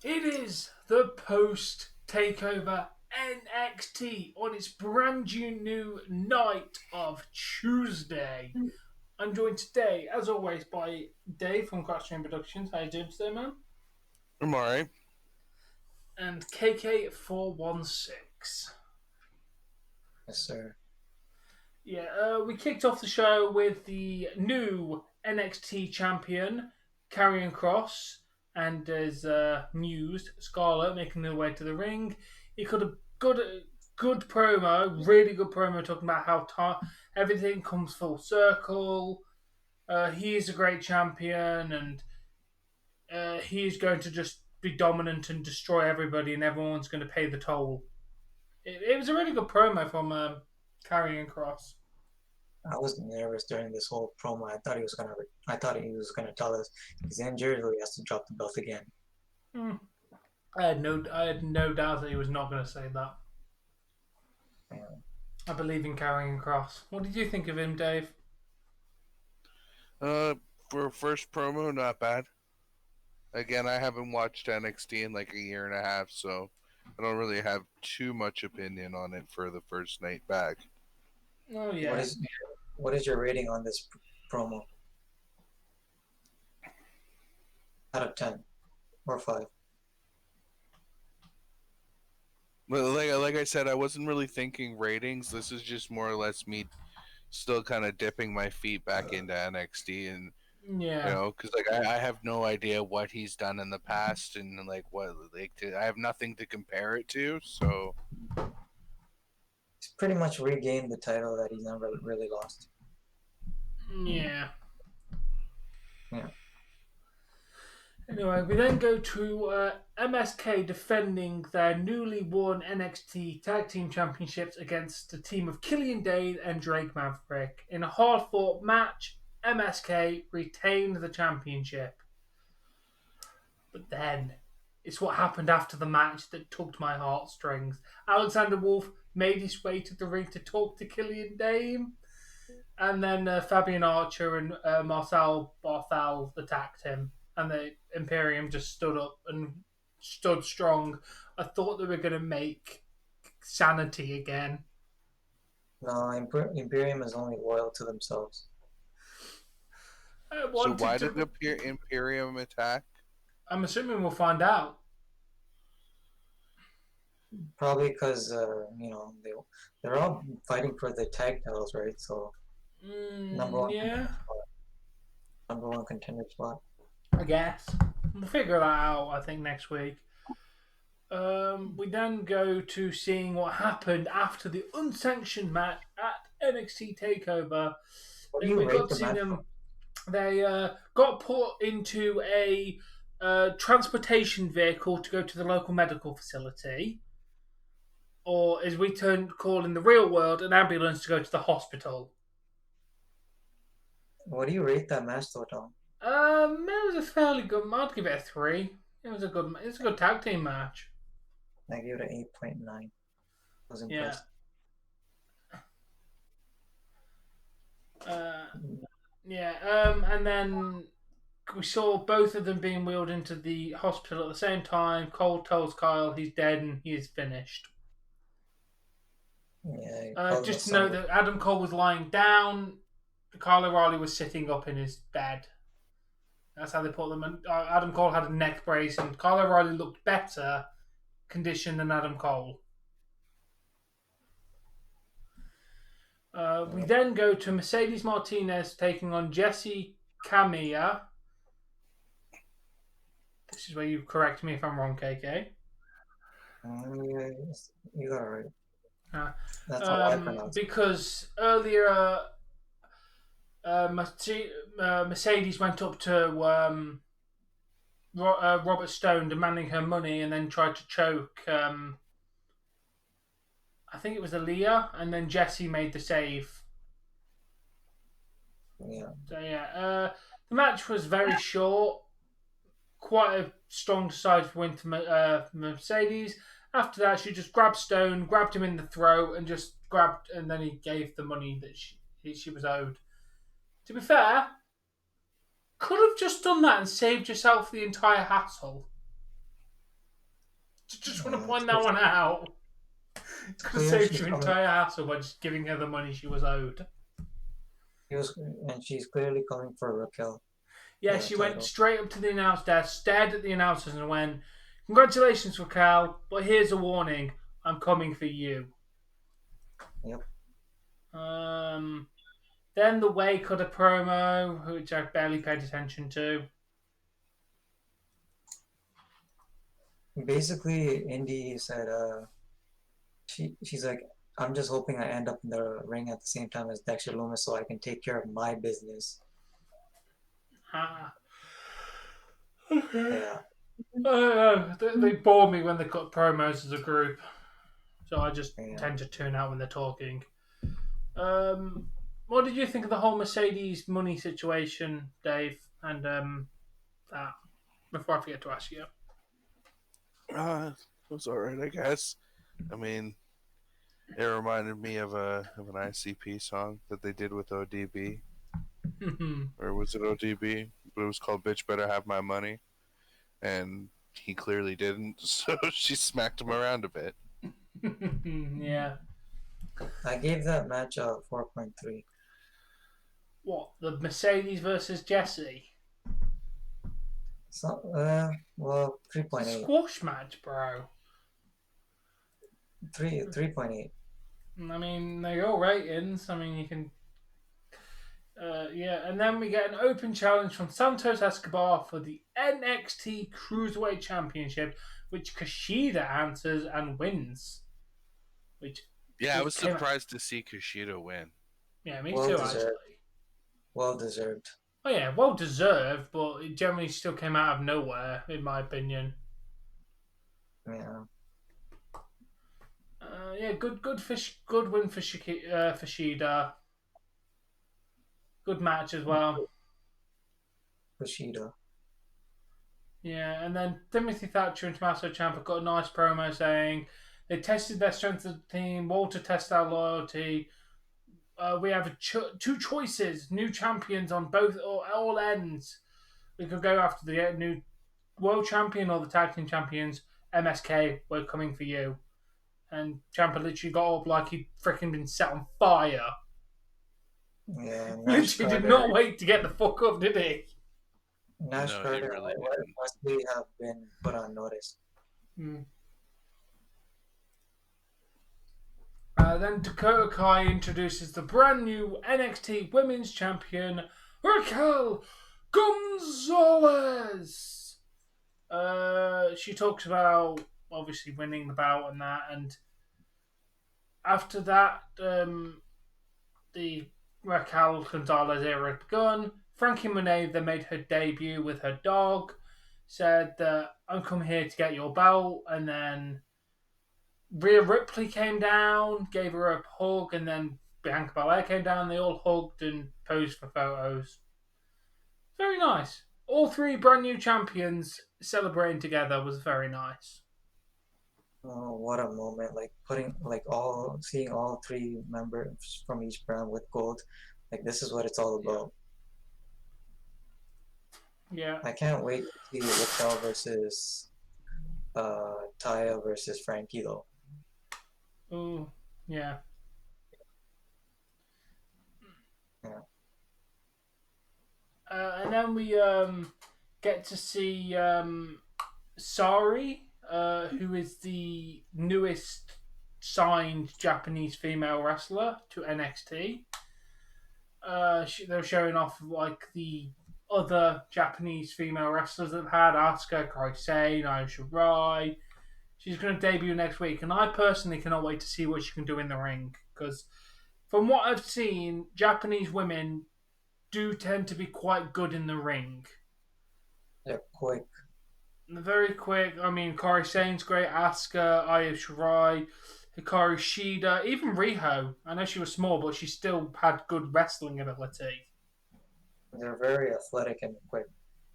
It is the post takeover NXT on its brand new night of Tuesday. I'm joined today, as always, by Dave from Crash Productions. How you doing today, man? I'm alright. And KK416. Yes, sir. Yeah, we kicked off the show with the new NXT champion, Karrion Kross, and his muse, Scarlett, making their way to the ring. He cut a good promo, really good promo, talking about how everything comes full circle. He is a great champion, and he's going to just be dominant and destroy everybody, and everyone's going to pay the toll. It was a really good promo from Karrion Kross. I was nervous during this whole promo. I thought he was gonna tell us he's injured or he has to drop the belt again. I had no doubt that he was not going to say that. Yeah. I believe in Karrion Kross. What did you think of him, Dave? For a first promo, not bad. Again, I haven't watched NXT in like a year and a half, so I don't really have too much opinion on it for the first night back. Oh yeah. What is your rating on this promo? Out of 10 or 5? But like I said, I wasn't really thinking ratings. This is just more or less me still kind of dipping my feet back into NXT, and Yeah. because like I have no idea what he's done in the past, and like I have nothing to compare it to. So He's pretty much regained the title that he's never really lost. Yeah. Yeah. Anyway, we then go to MSK defending their newly won NXT Tag Team Championships against the team of Killian Dane and Drake Maverick. In a hard fought match, MSK retained the championship. But then, it's what happened after the match that tugged my heartstrings. Alexander Wolf made his way to the ring to talk to Killian Dane. And then Fabian Archer and Marcel Barthel attacked him. And the Imperium just stood up and stood strong. I thought they were going to make sanity again. No, Imperium is only loyal to themselves. so why did the Imperium attack? I'm assuming we'll find out. Probably because they're all fighting for the tag titles, right? So number one contender spot. I guess. We'll figure that out, I think, next week. We then go to seeing what happened after the unsanctioned match at NXT TakeOver. What do you rate the match? They got put into a transportation vehicle to go to the local medical facility, or as we call in the real world, an ambulance to go to the hospital. What do you rate that match, though, Tom? It was a fairly good. I'd give it a 3. It's a good tag team match. I gave it an 8.9. I was impressed. And then we saw both of them being wheeled into the hospital at the same time. Cole tells Kyle he's dead and he is finished. Yeah. Just to know that Adam Cole was lying down. Kyle O'Reilly was sitting up in his bed. That's how they put them. Adam Cole had a neck brace, and Kyle O'Reilly looked better conditioned than Adam Cole. We then go to Mercedes Martinez taking on Jessie Camilla. This is where you correct me if I'm wrong, KK. You got it right. That's how I pronounce it. Because earlier, Mercedes went up to Robert Stone demanding her money and then tried to choke. I think it was Aaliyah, and then Jessie made the save. Yeah. So the match was very short. Quite a strong decisive win for Mercedes. After that, she just grabbed Stone, grabbed him in the throat, and then he gave the money that she was owed. To be fair, could have just done that and saved yourself the entire hassle. Just want to Yeah, point that one out. It's going to clear save she's your coming. entire hassle by just giving her the money she was owed. And she's clearly coming for Raquel Yeah, for that she went title. straight up to the announce desk, stared at the announcers, and went, "Congratulations, Raquel, but here's a warning: I'm coming for you." Yep. Then the Way cut a promo, which I barely paid attention to. Basically, Indy said, she's like, I'm just hoping I end up in the ring at the same time as Dexter Lumis so I can take care of my business. Ah. Yeah. They bore me when they cut promos as a group, so I just Yeah. tend to tune out when they're talking. What did you think of the whole Mercedes money situation, Dave? And that before I forget to ask you. It was alright, I guess. I mean, it reminded me of an ICP song that they did with ODB. Or was it ODB? But it was called Bitch Better Have My Money. And he clearly didn't, so she smacked him around a bit. Yeah. I gave that match a 4.3. What, the Mercedes versus Jesse? So, well, 3.8. Squash match, bro. 3.8. I mean, they're all ratings. I mean, you can. Yeah, and then we get an open challenge from Santos Escobar for the NXT Cruiserweight Championship, which Kushida answers and wins. Yeah, I was surprised to see Kushida win. Yeah, me Well too, deserved. actually. Well deserved. Oh yeah, well deserved, but it generally still came out of nowhere, in my opinion. Yeah. Yeah, good win for Shida. Good match as well. Kushida. Yeah, and then Timothy Thatcher and Tommaso Ciampa got a nice promo saying they tested their strength of the team. Walter tested our loyalty. We have two choices: new champions on both or all ends. We could go after the new world champion or the tag team champions. MSK, we're coming for you. And Ciampa literally got up like he'd freaking been set on fire. Yeah, Nash Literally did Carter. not wait to get the fuck up, did he? Nash No, Carter he really and didn't. Wesley have been put on notice. Then Dakota Kai introduces the brand new NXT Women's Champion, Raquel Gonzalez. She talks about obviously winning the bout and that, and after that, the Raquel Gonzalez era had begun. Frankie Monet then made her debut with her dog, said that I'm come here to get your belt, and then Rhea Ripley came down, gave her a hug, and then Bianca Belair came down. They all hugged and posed for photos. Very nice. All three brand new champions celebrating together was very nice. Oh, what a moment! Like seeing all three members from each brand with gold. Like this is what it's all about. Yeah. I can't wait to see Raquel versus Taya versus Frankie though. Ooh, yeah. Yeah. And then we get to see Sari, who is the newest signed Japanese female wrestler to NXT. They're showing off like the other Japanese female wrestlers that have had Asuka, Kairi, Io Shirai. She's going to debut next week, and I personally cannot wait to see what she can do in the ring. Because from what I've seen, Japanese women do tend to be quite good in the ring. They're quick. They're very quick. I mean, Kairi Sane's great. Asuka, Io Shirai, Hikaru Shida, even Riho. I know she was small, but she still had good wrestling ability. They're very athletic and quick.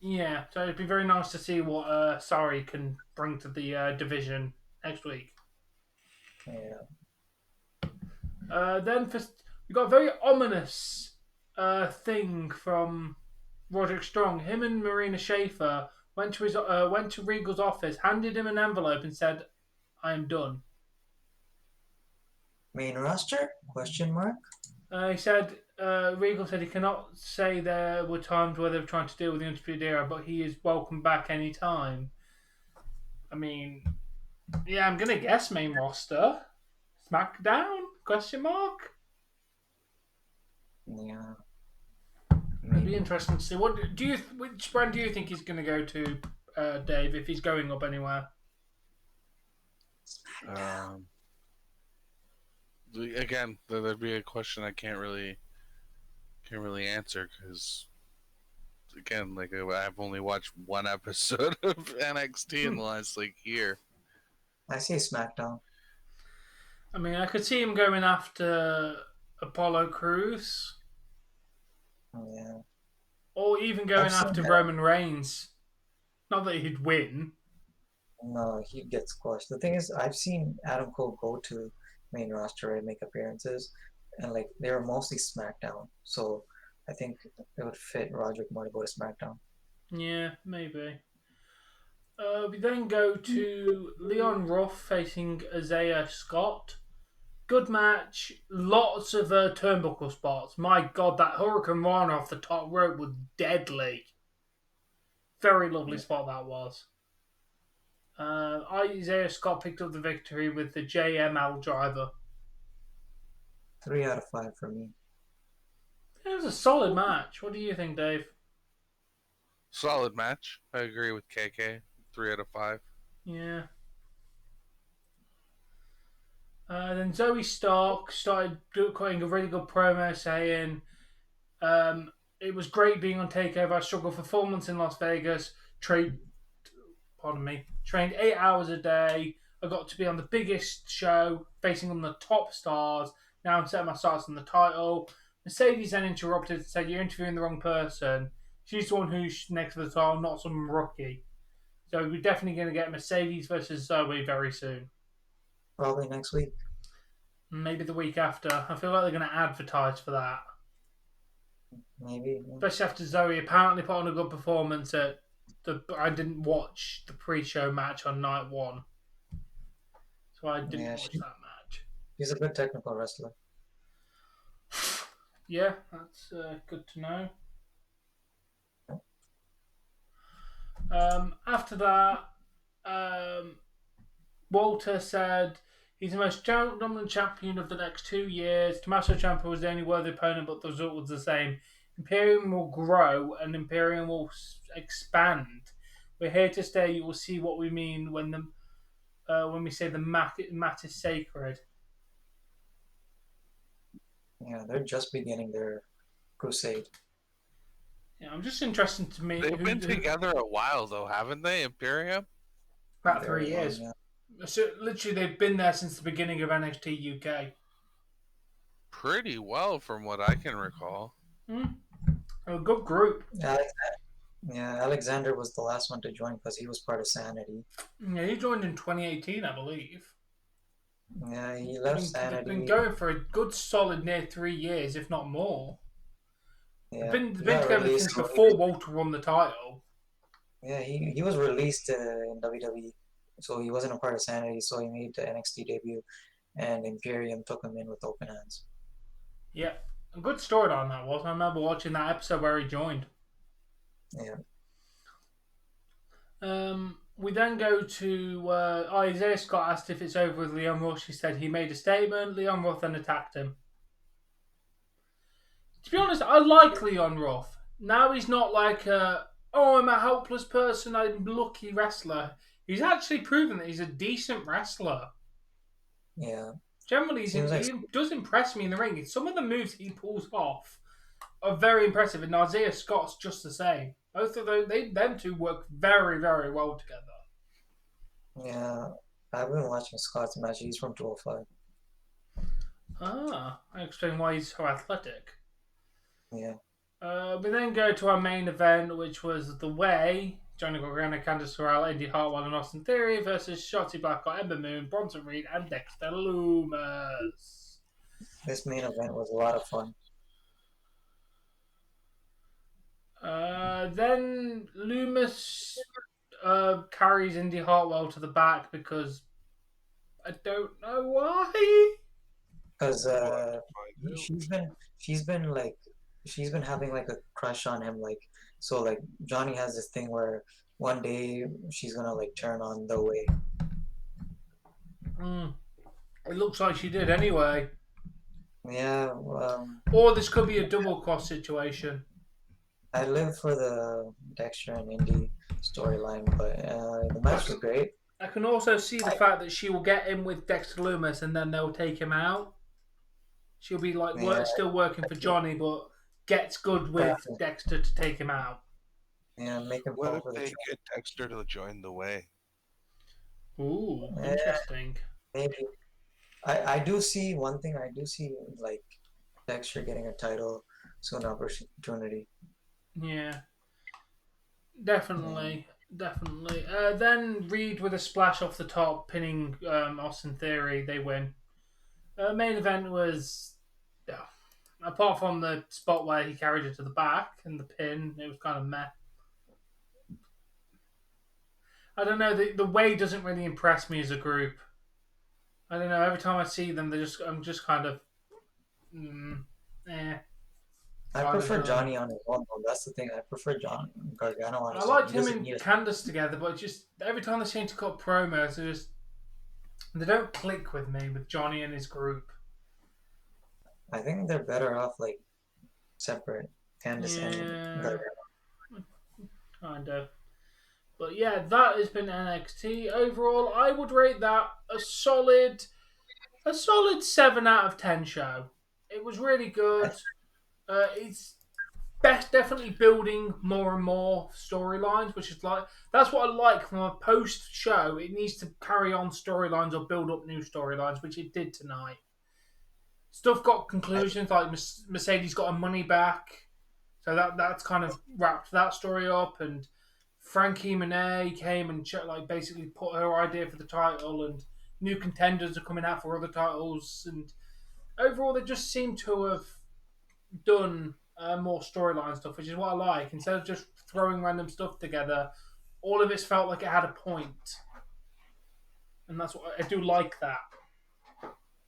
Yeah, so it'd be very nice to see what Sari can bring to the division next week. Yeah. Then we got a very ominous thing from Roderick Strong. Him and Marina Schaefer went to Regal's office, handed him an envelope, and said, I am done. Main roster? Question mark? He said, Regal said he cannot say there were times where they were trying to deal with the Undisputed Era, but he is welcome back anytime. I mean, yeah, I'm going to guess main roster. SmackDown? Question mark? Yeah. It'd be interesting to see. Which brand do you think he's going to go to, Dave, if he's going up anywhere? Again, there'd be a question I can't really answer because, again, like I've only watched one episode of NXT in the last year. I say SmackDown. I mean, I could see him going after Apollo Crews. Yeah. Or even going after Roman Reigns. Not that he'd win. No, he gets squashed. The thing is, I've seen Adam Cole go to main roster and make appearances, and they were mostly SmackDown. So I think it would fit Roderick more to go to SmackDown. Yeah, maybe. We then go to Leon Ruff facing Isaiah Scott. Good match. Lots of turnbuckle spots. My God, that Hurricane Rana off the top rope was deadly. Very lovely spot that was. Isaiah Scott picked up the victory with the JML driver. 3 out of 5 for me. It was a solid match. What do you think, Dave? Solid match. I agree with KK. 3 out of 5. Yeah. Then Zoe Stark started cutting a really good promo saying, it was great being on TakeOver. I struggled for 4 months in Las Vegas. Trained 8 hours a day. I got to be on the biggest show, facing on the top stars. Now I'm setting my sights on the title. Mercedes then interrupted and said, you're interviewing the wrong person. She's the one who's next to the title, not some rookie. So we're definitely going to get Mercedes versus Zoe very soon. Probably next week. Maybe the week after. I feel like they're going to advertise for that. Maybe. Especially after Zoe apparently put on a good performance at I didn't watch the pre-show match on night 1. So I didn't watch that match. She's a good technical wrestler. Yeah, that's good to know. After that, Walter said he's the most dominant champion of the next 2 years. Tommaso Ciampa was the only worthy opponent, but the result was the same. Imperium will grow and Imperium will expand. We're here to stay. You will see what we mean when we say the mat is sacred. Yeah, they're just beginning their crusade. Yeah, I'm just interested to meet. They've been together a while, though, haven't they, Imperium? About 3 years. Yeah. So literally, they've been there since the beginning of NXT UK. Pretty well, from what I can recall. A good group. Alexander was the last one to join because he was part of Sanity. Yeah, he joined in 2018, I believe. Yeah, he left Sanity. They've been going for a good solid near 3 years, if not more. Yeah. They've been together since before Walter won the title. Yeah, he was released in WWE, so he wasn't a part of Sanity, so he made the NXT debut, and Imperium took him in with open hands. Yeah, a good storyline that was. I remember watching that episode where he joined. Yeah. We then go to Isaiah Scott asked if it's over with Leon Ruff. He said he made a statement. Leon Ruff then attacked him. To be honest, I like Leon Ruff. Now he's not like I'm a helpless person, I'm a lucky wrestler. He's actually proven that he's a decent wrestler. Yeah. Generally, he does impress me in the ring. Some of the moves he pulls off are very impressive, and Isaiah Scott's just the same. Both of them two work very, very well together. Yeah, I've been watching Scott's match. He's from 205. I explain why he's so athletic. Yeah. We then go to our main event, which was The Way. Johnny Gargano, Candice LeRae, Indy Hartwell, and Austin Theory versus Shotzi Blackheart, Ember Moon, Bronson Reed, and Dexter Lumis. This main event was a lot of fun. Then Lumis carries Indy Hartwell to the back because I don't know why. Because We'll have to find out. she's been having like a crush on him, like, so like Johnny has this thing where one day she's gonna like turn on the way. It looks like she did anyway. Yeah, Or this could be a double cross situation. I live for the Dexter and Indy storyline, but the match was great. I can also see the fact that she will get in with Dexter Loomis and then they'll take him out. She'll be like Yeah, still working for Johnny, but gets good with exactly. Dexter to take him out. Yeah, make him What fall if for the they trap. get Dexter to join the way? Ooh, Yeah, interesting. maybe. I do see one thing. I do see like Dexter getting a title soon opportunity. Yeah, Yeah. definitely. Definitely. Then Reed with a splash off the top, pinning Austin Theory. They win. Main event was, yeah, apart from the spot where he carried it to the back and the pin, it was kind of meh. I don't know. The way doesn't really impress me as a group. I don't know. Every time I see them, I'm just kind of, eh, I kind of prefer done. Johnny on his own, though. That's the thing. I prefer John Gargano on I his own. liked He him doesn't and need a. Candace together, but just every time they seem to cut promos, they don't click with me with Johnny and his group. I think they're better off like separate, Candice and Yeah, Gargano. kind of. But yeah, that has been NXT. Overall, I would rate that a solid 7 out of 10 show. It was really I, good. It's best definitely building more and more storylines, which is like that's what I like from a post show. It needs to carry on storylines or build up new storylines, which it did tonight. Stuff got I, conclusions like Mercedes got her money back, so that's kind of wrapped that story up. And Frankie Monet came and like basically put her idea for the title, and new contenders are coming out for other titles. And overall, they just seem to have done more storyline stuff, which is what I like. Instead of just throwing random stuff together, all of it felt like it had a point, and that's what I do like. That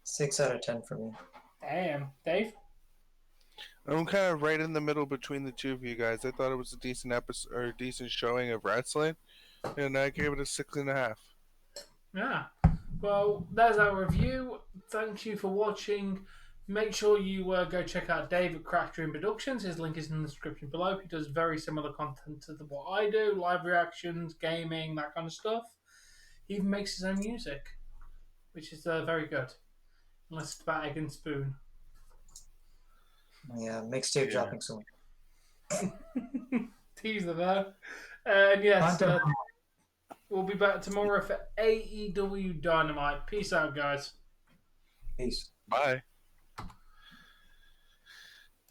6 out of 10 for me. damn, Dave. I'm kind of right in the middle between the two of you guys. I thought it was a decent episode or a decent showing of wrestling, and I gave it a 6.5. Yeah. Well, there's our review. Thank you for watching. Make sure you go check out Dave at Crack Dream Productions. His link is in the description below. He does very similar content to what I do, live reactions, gaming, that kind of stuff. He even makes his own music, which is very good. Unless it's about egg and spoon. Yeah, mixtape Yeah. dropping soon. Teaser there. And yes, Content. we'll be back tomorrow for AEW Dynamite. Peace out, guys. Peace. Bye.